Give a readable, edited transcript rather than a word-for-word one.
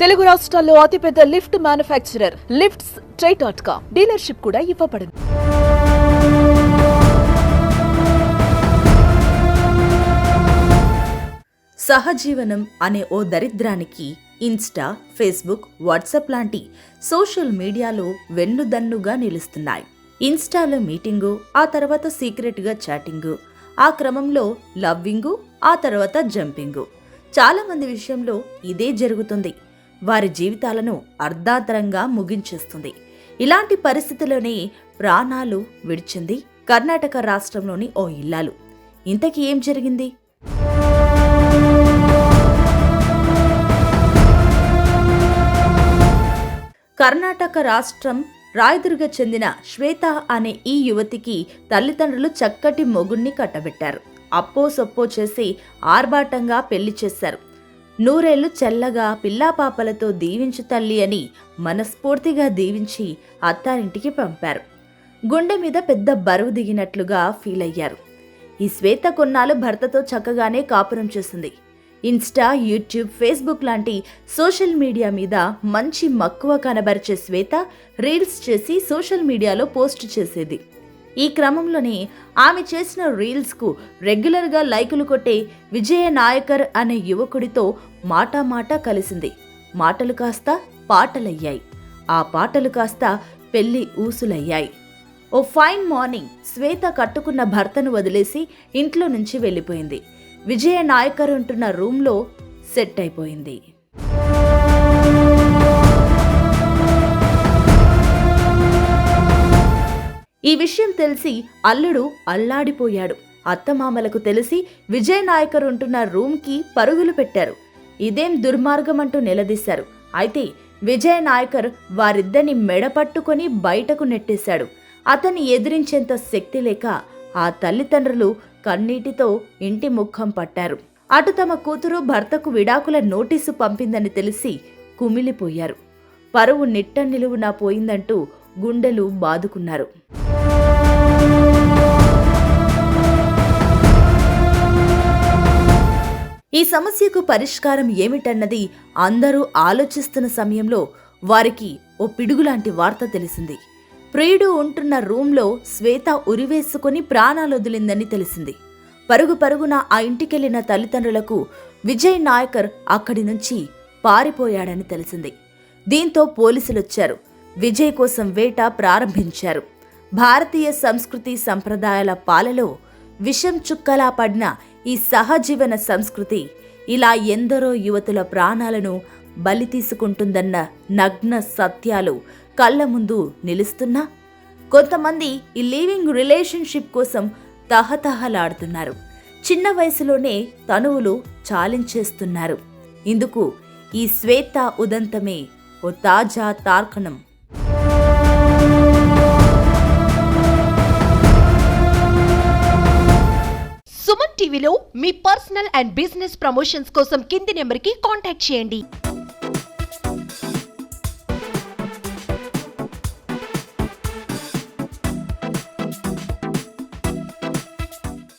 తెలుగు రాష్ట్రాల్లో అతిపెద్ద lift manufacturer lifts ట్రై.com dealership కూడా ఇవ్వబడును. సహజీవనం అనే ఓ దరిద్రానికి ఇన్స్టా, ఫేస్బుక్, వాట్సాప్ లాంటి సోషల్ మీడియాలో వెన్నుదన్నుగా నిలుస్తున్నాయి. ఇన్స్టాలో మీటింగు, ఆ తర్వాత సీక్రెట్గా చాటింగు, ఆ క్రమంలో లవ్వింగు, ఆ తర్వాత జంపింగు. చాలా మంది విషయంలో ఇదే జరుగుతుంది. వారి జీవితాలను అర్ధాంతరంగా ముగించేస్తుంది. ఇలాంటి పరిస్థితిలోనే ప్రాణాలు విడిచింది కర్ణాటక రాష్ట్రంలోని ఓ ఇల్లాలు. ఇంతకీ ఏం జరిగింది? కర్ణాటక రాష్ట్రం రాయదుర్గ చెందిన శ్వేత అనే ఈ యువతికి తల్లిదండ్రులు చక్కటి మొగుణ్ణి కట్టబెట్టారు. అప్పో సొప్పో చేసి ఆర్భాటంగా పెళ్లి చేశారు. నూరేళ్లు చల్లగా పిల్లాపాపలతో దీవించు తల్లి అని మనస్ఫూర్తిగా దీవించి అత్తారింటికి పంపారు. గుండె మీద పెద్ద బరువు దిగినట్లుగా ఫీల్ అయ్యారు. ఈ శ్వేత కొన్నాళ్ళు భర్తతో చక్కగానే కాపురం చేసింది. ఇన్స్టా, యూట్యూబ్, ఫేస్బుక్ లాంటి సోషల్ మీడియా మీద మంచి మక్కువ కనబరిచే శ్వేత రీల్స్ చేసి సోషల్ మీడియాలో పోస్ట్ చేసేది. ఈ క్రమంలోనే ఆమె చేసిన రీల్స్కు రెగ్యులర్గా లైకులు కొట్టే విజయ నాయకర్ అనే యువకుడితో మాటామాట కలిసింది. మాటలు కాస్త పాటలయ్యాయి. ఆ పాటలు కాస్త పెళ్లి ఊసులయ్యాయి. ఓ ఫైన్ మార్నింగ్ శ్వేత కట్టుకున్న భర్తను వదిలేసి ఇంట్లో నుంచి వెళ్ళిపోయింది. విజయ నాయకర్ ఉంటున్న రూమ్లో సెట్ అయిపోయింది. ఈ విషయం తెలిసి అల్లుడు అల్లాడిపోయాడు. అత్తమామలకు తెలిసి విజయ్ నాయకర్ ఉంటున్న రూమ్కి పరుగులు పెట్టారు. ఇదేం దుర్మార్గం అంటూ నిలదీశారు. అయితే విజయ్ నాయకర్ వారిద్దరిని మెడపట్టుకొని బయటకు నెట్టేశాడు. అతన్ని ఎదిరించేంత శక్తి లేక ఆ తల్లిదండ్రులు కన్నీటితో ఇంటి ముఖం పట్టారు. అటు తమ కూతురు భర్తకు విడాకుల నోటీసు పంపిందని తెలిసి కుమిలిపోయారు. పరువు నిట్ట నిలువునా పోయిందంటూ గుండెలు బాదుకున్నారు. ఈ సమస్యకు పరిష్కారం ఏమిటన్నది అందరూ ఆలోచిస్తున్న సమయంలో వారికి ఓ పిడుగులాంటి వార్త తెలిసింది. ప్రియుడు ఉంటున్న రూంలో శ్వేత ఉరివేసుకుని ప్రాణాలొదిలిందని తెలిసింది. పరుగు పరుగున ఆ ఇంటికెళ్లిన తల్లిదండ్రులకు విజయ్ నాయకర్ అక్కడి నుంచి పారిపోయాడని తెలిసింది. దీంతో పోలీసులొచ్చారు. విజయ్ కోసం వేట ప్రారంభించారు. భారతీయ సంస్కృతి సంప్రదాయాల పాలలో విషం చుక్కలా పడిన ఈ సహజీవన సంస్కృతి ఇలా ఎందరో యువతుల ప్రాణాలను బలి తీసుకుంటుందన్న నగ్న సత్యాలు కళ్ల ముందు నిలుస్తున్నా కొంతమంది ఈ లివింగ్ రిలేషన్షిప్ కోసం తహతహలాడుతున్నారు. చిన్న వయసులోనే తనువులు చాలించేస్తున్నారు. ఇందుకు ఈ శ్వేత ఉదంతమే ఓ తాజా తార్కణం. సుమన్ టీవీలో మీ పర్సనల్ అండ్ బిజినెస్ ప్రమోషన్స్ కోసం కింది నెంబర్కి కాంటాక్ట్ చేయండి.